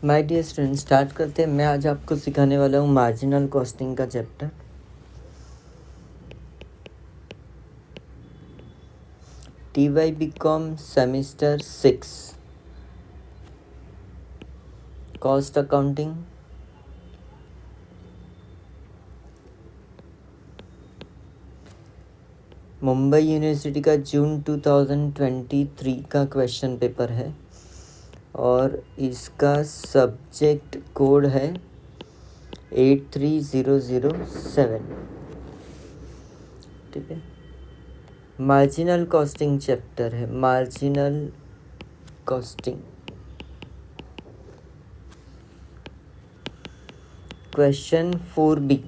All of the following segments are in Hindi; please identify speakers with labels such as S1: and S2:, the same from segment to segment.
S1: माय डियर स्टूडेंट, स्टार्ट करते हैं। मैं आज आपको सिखाने वाला हूँ मार्जिनल कॉस्टिंग का chapter. TY BCom semester 6 cost accounting. Mumbai university का जून 2023 का क्वेश्चन पेपर है और इसका सब्जेक्ट कोड है 83007। ठीक है, मार्जिनल कॉस्टिंग चैप्टर है। Marginal costing question 4B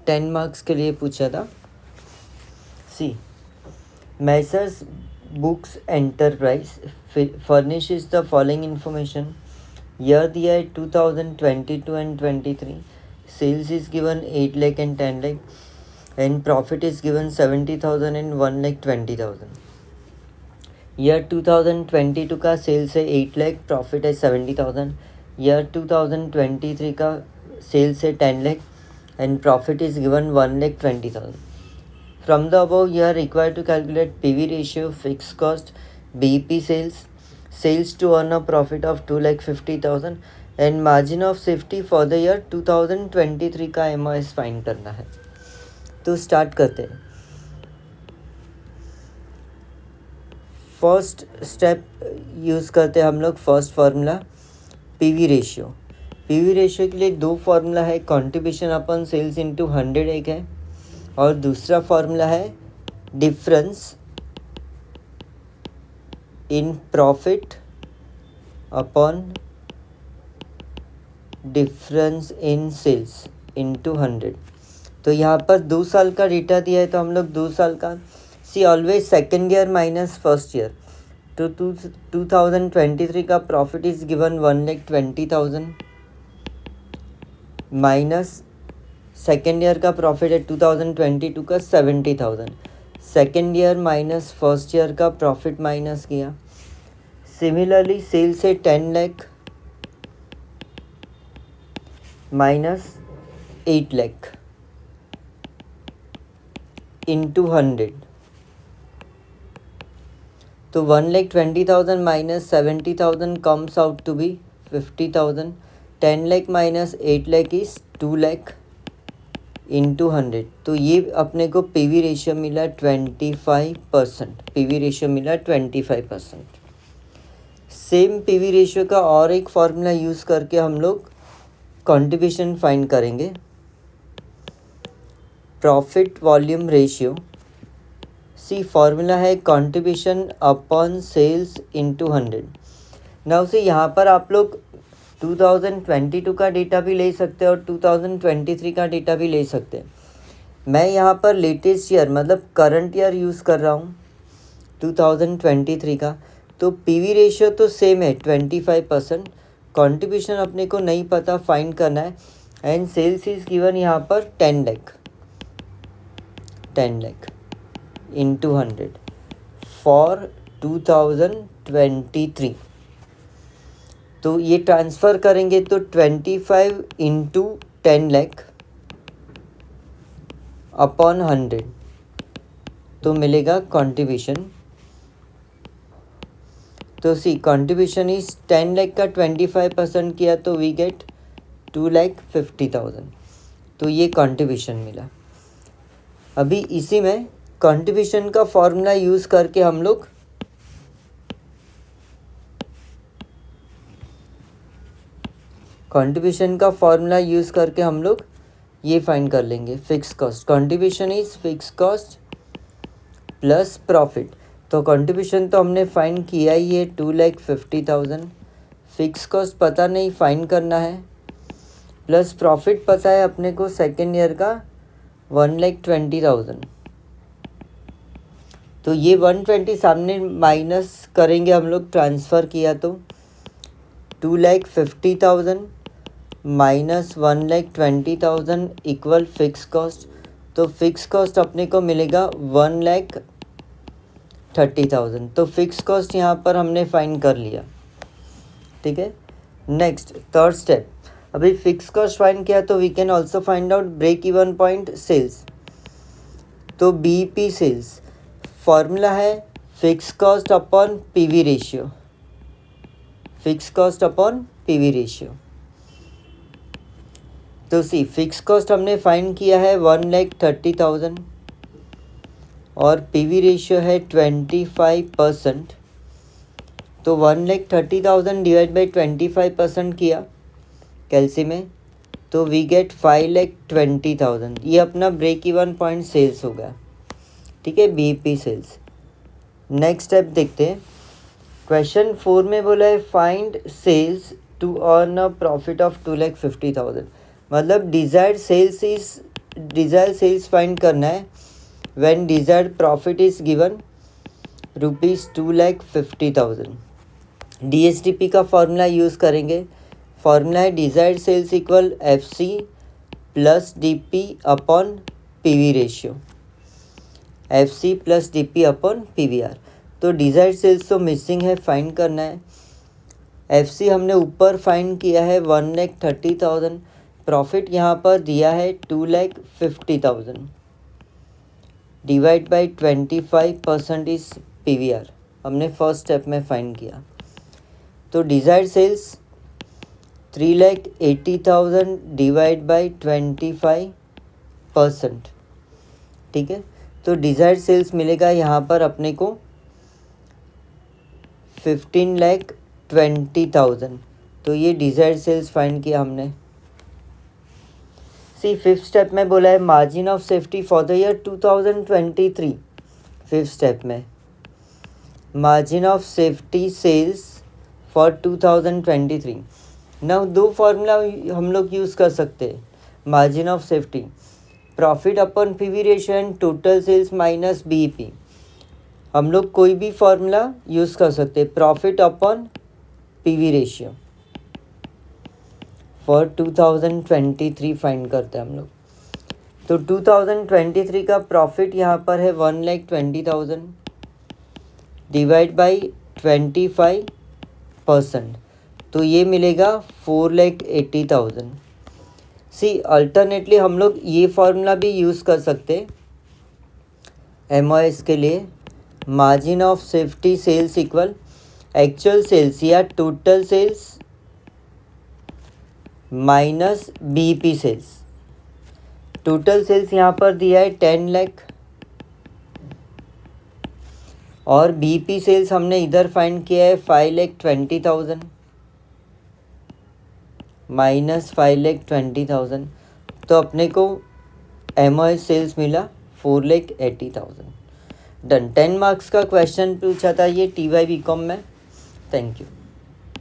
S1: 10 marks के लिए पूछा था। सी Messrs Books Enterprise furnishes the following information. Year the year 2022 and 23. Sales is given 8 lakh and 10 lakh, and profit is given 70,000 and 1 lakh 20,000. Year 2022 का सेल्स है 8 लाख, प्रॉफिट है 70,000. ईयर 2023 का सेल्स है 10 lakh and profit is given 1 lakh 20,000. From the above, you are required to calculate PV ratio, fixed cost, BEP sales to earn a profit of 2,50,000 and margin of safety for the year 2023 का MOS फाइंड करना है। तो स्टार्ट करते हैं। फर्स्ट स्टेप यूज़ करते हैं हम लोग। First formula PV ratio. PV ratio के लिए दो फार्मूला है, कंट्रीब्यूशन अपॉन सेल्स इंटू 100 एक है और दूसरा फार्मूला है difference in profit upon difference in sales into 100। तो यहाँ पर 2 साल का डेटा दिया है तो हम लोग 2 साल का see always second year minus first year. तो 2023 का profit is given 1,20,000 minus second year का प्रॉफिट है 2022 का 70,000। Second year minus first year का प्रॉफिट माइनस किया। सिमिलरली सेल्स है 10 लाख माइनस 8 लाख इंटू 100। तो 1,20,000 minus 70,000 comes out to be 50,000. 10 lakh minus 8 lakh is 2 lakh into 100। तो ये अपने को PV रेशियो मिला 25%। PV रेशियो मिला 25%। सेम PV रेशियो का और एक फार्मूला यूज़ करके हम लोग कंट्रीब्यूशन फाइंड करेंगे। Profit volume ratio. See formula है contribution upon sales into 100। Now से यहाँ पर आप लोग 2022 का डेटा भी ले सकते हैं और 2023 का डेटा भी ले सकते हैं। मैं यहाँ पर लेटेस्ट ईयर मतलब करंट ईयर यूज़ कर रहा हूँ 2023 का। तो PV रेशियो तो सेम है 25%। कंट्रीब्यूशन अपने को नहीं पता, फाइंड करना है। एंड सेल्स इज गिवन यहाँ पर 10 लाख इंटू 100 फॉर 2023। तो ये ट्रांसफ़र करेंगे तो 25 इंटू 10 लाख अपॉन 100 तो मिलेगा कंट्रीब्यूशन। तो सी कंट्रीब्यूशन इज 10 लाख का 25% किया तो वी गेट 2,50,000। तो ये कंट्रीब्यूशन मिला। अभी इसी में कंट्रीब्यूशन का फॉर्मूला यूज़ करके हम लोग ये फाइंड कर लेंगे fix cost. Contribution is fix cost plus profit. तो कंट्रीब्यूशन तो हमने फाइंड किया ही है 2,50,000। फिक्स कॉस्ट पता नहीं, फाइंड करना है। प्लस प्रॉफिट पता है अपने को सेकेंड ईयर का 1,20,000। तो ये 120 सामने माइनस करेंगे हम लोग, ट्रांसफ़र किया तो 2,50,000 माइनस 1,20,000 इक्वल फिक्स कॉस्ट। तो फिक्स कॉस्ट अपने को मिलेगा 1,30,000। तो फिक्स कॉस्ट यहाँ पर हमने फाइंड कर लिया। ठीक है, नेक्स्ट थर्ड स्टेप, अभी फिक्स कॉस्ट फाइंड किया तो we can also find out break even point sales. तो बीईपी सेल्स फॉर्मूला है fix cost upon PV ratio, fix cost upon PV ratio. तो सी फिक्स कॉस्ट हमने फाइंड किया है 1,30,000 और पीवी रेशियो है 25%। तो 1,30,000 डिवाइड बाई 25% किया कैलसी में, तो वी गेट 5,20,000। ये अपना ब्रेक इवन पॉइंट सेल्स होगा, ठीक है, बीईपी सेल्स। नेक्स्ट स्टेप देखते हैं। क्वेश्चन 4 में बोला है find sales to earn a profit of 2,50,000। मतलब डिज़ायर्ड सेल्स फाइंड करना है when desired profit is given ₹2,50,000। DSTP का फॉर्मूला यूज़ करेंगे। फॉर्मूला है desired sales equal FC plus DP upon PV ratio, FC plus DP upon PVR। तो डिज़ायर्ड सेल्स तो मिसिंग है, फाइंड करना है। FC हमने ऊपर फाइंड किया है 1,30,000, प्रॉफिट यहाँ पर दिया है 2,50,000 डिवाइड बाई 25% इज PVR, हमने फर्स्ट स्टेप में फाइंड किया। तो डिज़ायर्ड सेल्स 3,80,000 डिवाइड बाई 25%, ठीक है। तो डिज़ायर्ड सेल्स मिलेगा यहाँ पर अपने को 15,20,000। तो ये डिज़ायर्ड सेल्स फाइंड किया हमने। सी फिफ्थ स्टेप में बोला है margin of safety for the year 2023। Fifth step में margin of safety sales for 2023। Now दो फार्मूला हम लोग यूज़ कर सकते हैं margin of safety, profit upon PV ratio and total sales minus BEP. हम लोग कोई भी फार्मूला यूज़ कर सकते हैं, profit upon PV ratio for 2023 find करते हैं हम लोग। तो 2023 का प्रॉफिट यहाँ पर है 1,20,000 डिवाइड बाई 25%, तो ये मिलेगा 4,80,000। सी अल्टरनेटली हम लोग ये फार्मूला भी यूज़ कर सकते हैं MOS के लिए, margin of safety sales equal actual sales या total sales minus BEP sales. Total sales यहाँ पर दिया है 10 लाख और बीईपी सेल्स हमने इधर फाइंड किया है 5,20,000 माइनस 5,20,000। तो अपने को MOS सेल्स मिला 4,80,000। डन। 10 मार्क्स का क्वेश्चन पूछा था ये TY BCom में। Thank you.